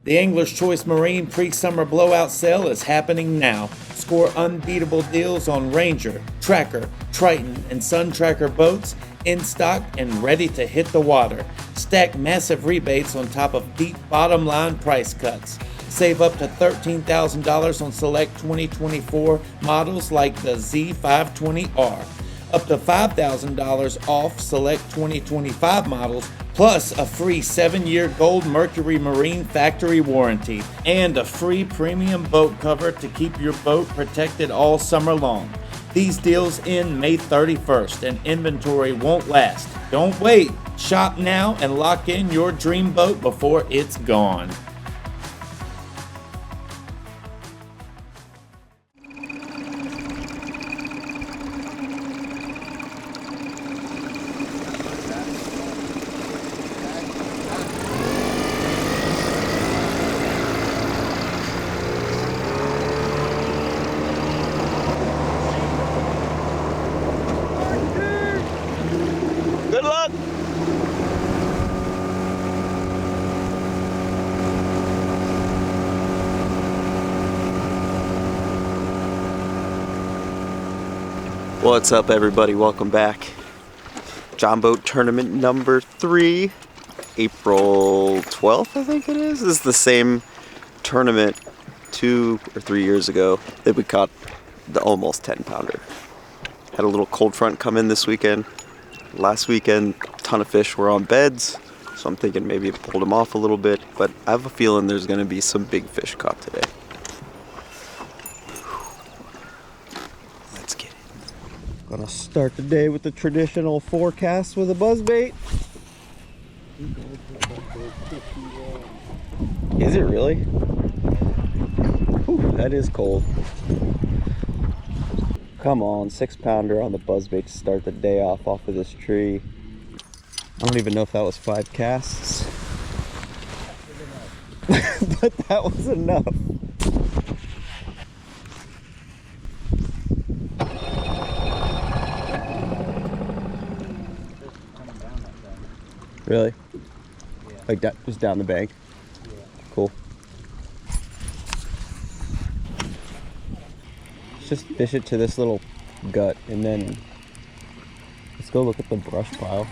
The Angler's Choice Marine pre-summer blowout sale is happening now. Score unbeatable deals on Ranger, Tracker, Triton, and Sun Tracker boats in stock and ready to hit the water. Stack massive rebates on top of deep bottom line price cuts. Save up to $13,000 on select 2024 models like the Z520R. Up to $5,000 off select 2025 models, plus a free 7-year gold Mercury Marine factory warranty, and a free premium boat cover to keep your boat protected all summer long. These deals end May 31st and inventory won't last. Don't wait. Shop now and lock in your dream boat before it's gone. Good luck! What's up, everybody? Welcome back. John Boat Tournament number 3, April 12th, I think it is. This is the same tournament 2 or 3 years ago that we caught the almost 10-pounder. Had a little cold front come in this weekend. Last weekend, a ton of fish were on beds, so I'm thinking maybe it pulled them off a little bit, but I have a feeling there's going to be some big fish caught today. Let's get it. Gonna start the day with the traditional forecast with a buzzbait. Is it really? Whew, that is cold. Come on, 6-pounder on the buzzbait to start the day off of this tree. I don't even know if that was 5 casts. But that was enough. Really? Yeah. Like that, just down the bank? Yeah. Cool. Just fish it to this little gut and then let's go look at the brush pile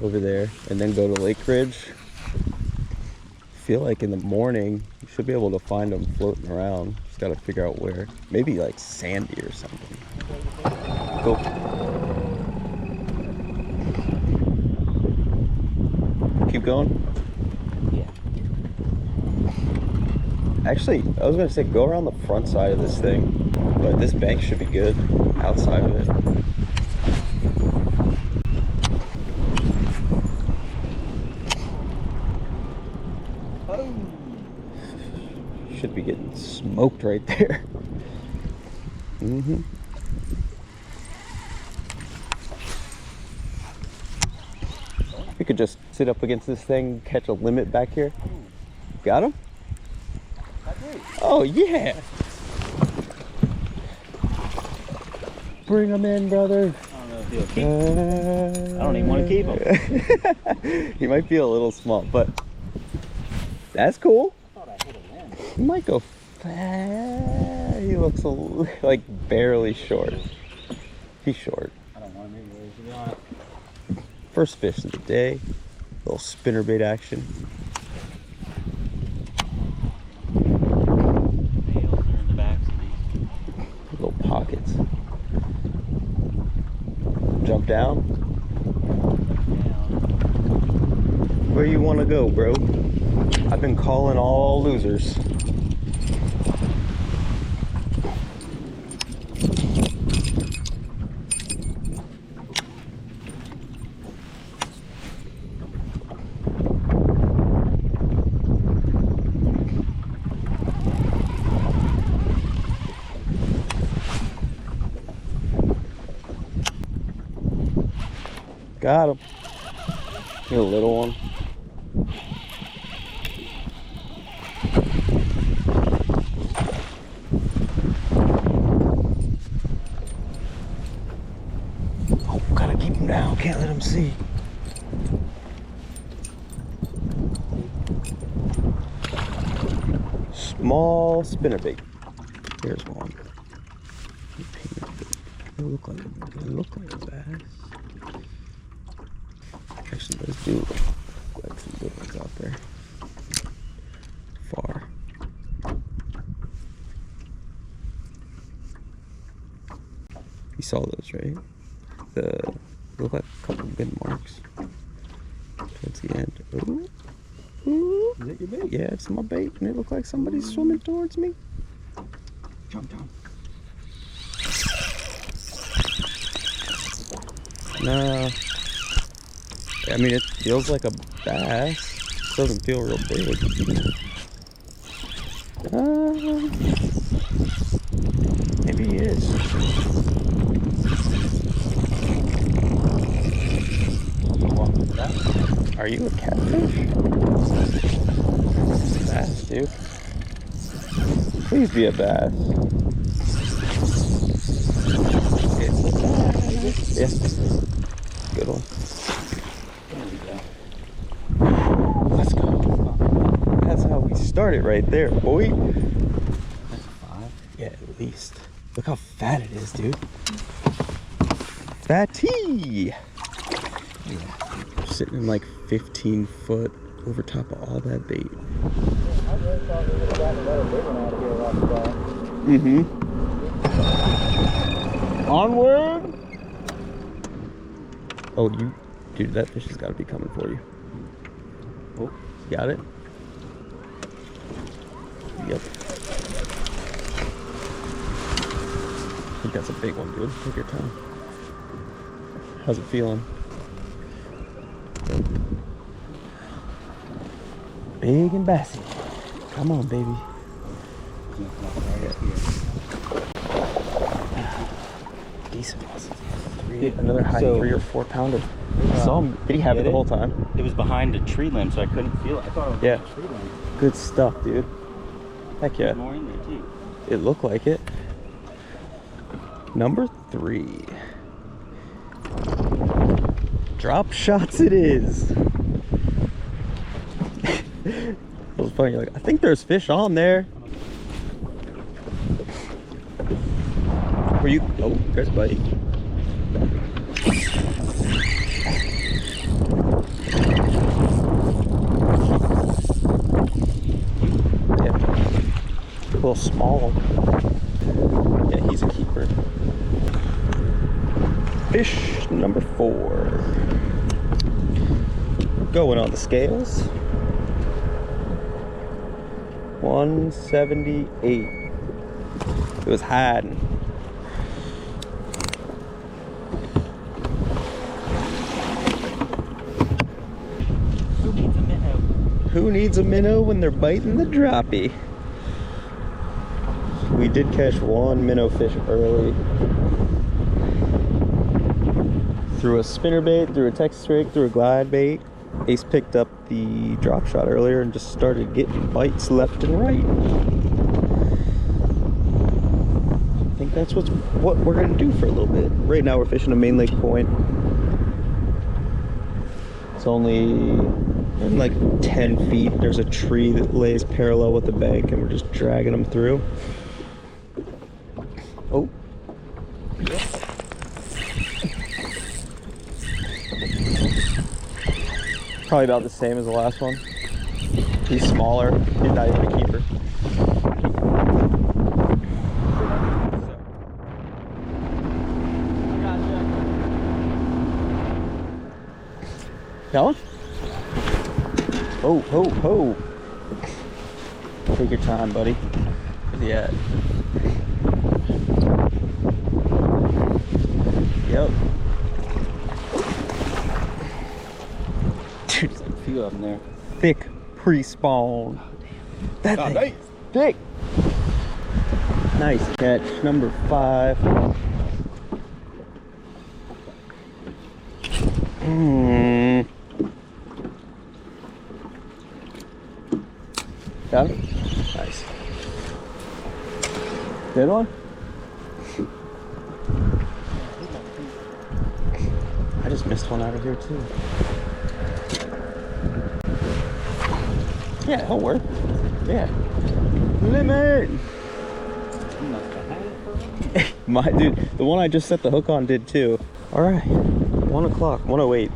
over there and then go to Lake Ridge. I feel like in the morning you should be able to find them floating around. Just gotta figure out where. Maybe like sandy or something. Go. Keep going? Yeah. Actually, I was gonna say go around the front side of this thing, but this bank should be good outside of it. Oh. Should be getting smoked right there. We could just sit up against this thing, catch a limit back here. Got him? Oh yeah! Bring him in, brother. I don't know if he'll keep him. I don't even want to keep him. He might be a little small, but that's cool. I thought I hit a limb. He might go fast. He looks like barely short. He's short. I don't want him anyways, to be honest. First fish of the day. Little spinnerbait action. Nails are in the backs of these. Little pockets. Jump down. Where you want to go, bro? I've been calling all losers. Got him. You're a little one. Oh, gotta keep him down. Can't let him see. small spinnerbait. Here's one. They look like a bass. Actually, those do look like some good ones out there. Far. You saw those, right? They look like a couple good marks towards the end. Ooh. Ooh. Is that your bait? Yeah, it's my bait, and it looked like somebody's swimming towards me. Jump down. Nah. I mean, it feels like a bass. It doesn't feel real big. Maybe he is. Are you a catfish? Bass, dude. Please be a bass. It's a bass. Yeah. Good one. Let's go. That's how we started right there, boy. That's a 5. Yeah, at least. Look how fat it is, dude. Fatty! Yeah. Sitting in like 15 foot over top of all that bait. Mm-hmm. Onward! Oh, dude, that fish has got to be coming for you. Oh, you got it? Yep. I think that's a big one, dude. Take your time. How's it feeling? Big and bassy. Come on, baby. Decent. Another high 3 or 4 pounder. Saw him. Did he have it the whole time? It was behind a tree limb, so I couldn't feel it. I thought it was Yeah. a tree limb. Good stuff, dude. Heck yeah. There's more in there too. It looked like it. Number 3. Drop shots it is. It was funny, you're like, I think there's fish on there. Were you? Oh, there's a bite. Yeah. A little small. Yeah, he's a keeper. Fish number 4. Going on the scales. 178. It was hiding. Who needs a minnow when they're biting the droppy? We did catch one minnow fish early. Through a spinnerbait, through a Texas rig, through a glide bait. Ace picked up the drop shot earlier and just started getting bites left and right. I think that's what we're gonna do for a little bit. Right now we're fishing a main lake point. It's only in like 10 feet. There's a tree that lays parallel with the bank and we're just dragging them through. Oh. Probably about the same as the last one. He's smaller. He's not even a keeper. That one? Oh, ho, ho. Take your time, buddy. Where's he at? Yep. Dude, There's like a few of them there. thick pre-spawn. That thing is thick. Nice catch, number 5. Got it? Nice. Good one? I just missed one out of here too. Yeah, he'll work. Yeah. Limit! My dude, the one I just set the hook on did too. Alright, 1 o'clock, 1:08.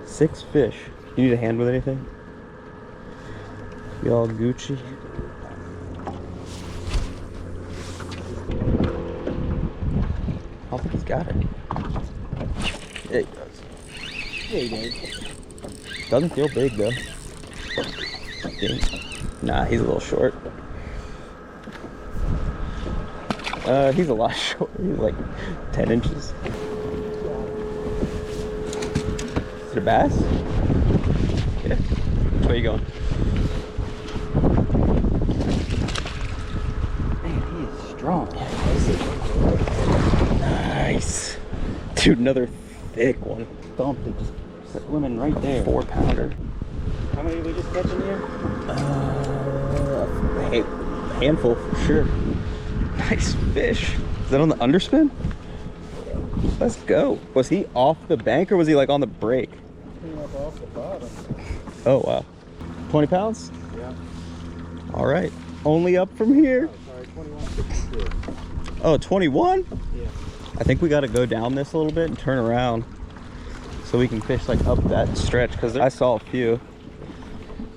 6 fish. You need a hand with anything? You all Gucci? I don't think he's got it. Yeah, he does. Yeah, he did. Doesn't feel big though. Dang. Nah, he's a little short. He's a lot short. He's like 10 inches. Is it a bass? Yeah. Which way you going? Man, he is strong. Nice. Dude, another thick one. Bumped it, just swimming right there. 4-pounder. How many did we just catch in here? A handful for sure. Nice fish. Is that on the underspin? Let's go. Was he off the bank or was he like on the break? Off the bottom. Oh, wow. 20 pounds? Yeah. All right. Only up from here. Sorry, 21.62. Oh, 21? Yeah. I think we got to go down this a little bit and turn around so we can fish like up that stretch because I saw a few.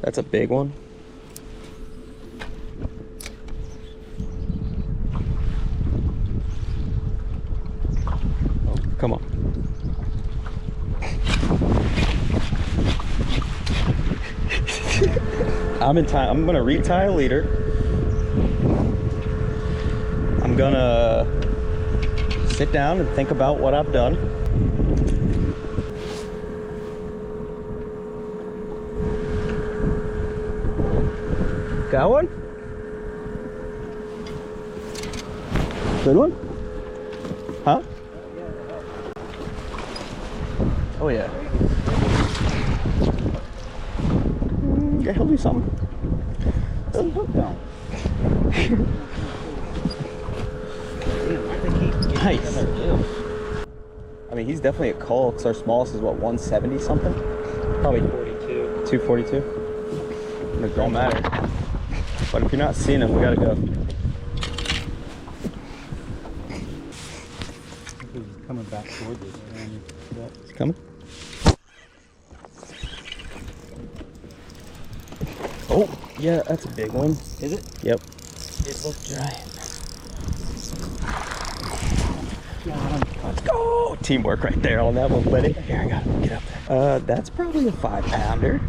That's a big one. Oh, come on. I'm in time. I'm gonna retie a leader. I'm gonna sit down and think about what I've done. Got one? Good one? Huh? Oh yeah. Yeah, he'll do something. Nice. I mean, he's definitely a cull because our smallest is what, 170 something? Probably 42. 242. It don't matter. But if you're not seeing him, we gotta go. He's coming back towards us. Is he coming? Oh, yeah, that's a big one. Is it? Yep. It looks giant. Let's go! Teamwork right there on that one, buddy. Here, I got it. Get up there. That's probably a 5-pounder.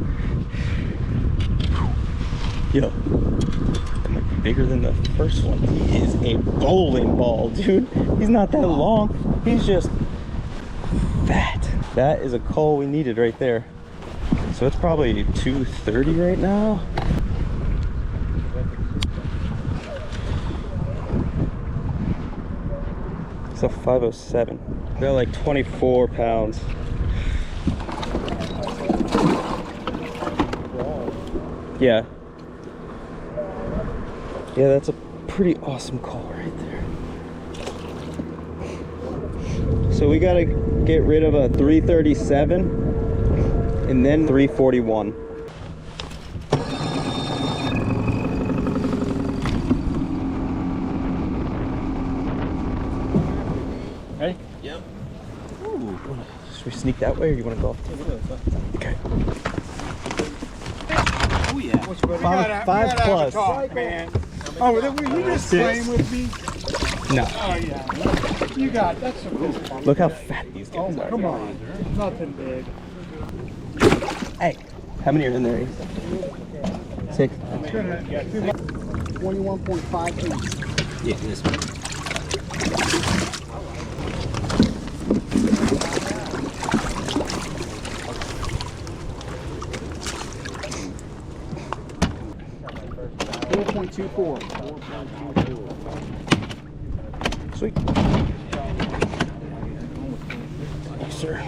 Yo, that might be bigger than the first one. He is a bowling ball, dude. He's not that long. He's just fat. That is a cull we needed right there. So it's probably 230 right now. It's a 507. They're like 24 pounds. Yeah. Yeah, that's a pretty awesome call right there. So we gotta get rid of a 337 and then 341. Ready? Yep. Ooh. Should we sneak that way or do you want to go? Okay. Oh yeah. Five plus. Man. Oh, were you just playing with me? No. Oh, yeah. You got that's a cool one. Look how fat these Oh, guys are. come on. Nothing big. Hey, how many are in there? 6. 21.58. Yeah, this one. Sweet. Yes, sir.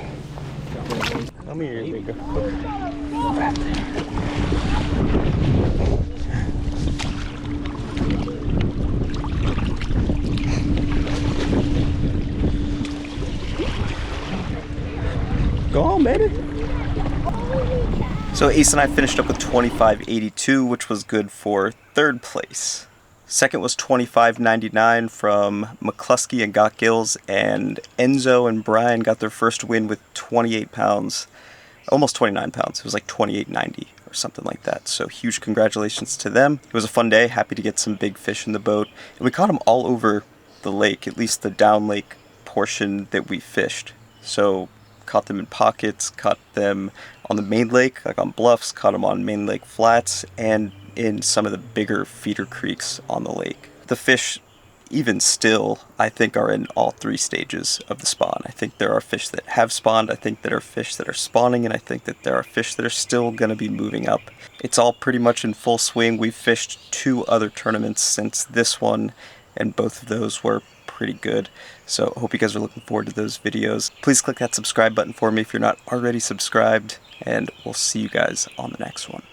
Come here, big girl. Right there. Go on, baby. So Ace and I finished up with 25.82, which was good for third place. Second was 25.99 from McCluskey and Got Gills, and Enzo and Brian got their first win with 28 pounds, almost 29 pounds. It was like 28.90 or something like that. So huge congratulations to them. It was a fun day, happy to get some big fish in the boat. And we caught them all over the lake, at least the down lake portion that we fished. So caught them in pockets, caught them on the main lake, like on bluffs, caught them on main lake flats, and in some of the bigger feeder creeks on the lake. The fish, even still, I think are in all three stages of the spawn. I think there are fish that have spawned, I think there are fish that are spawning, and I think that there are fish that are still going to be moving up. It's all pretty much in full swing. We've fished 2 other tournaments since this one, and both of those were pretty good. So I hope you guys are looking forward to those videos. Please click that subscribe button for me if you're not already subscribed, and we'll see you guys on the next one.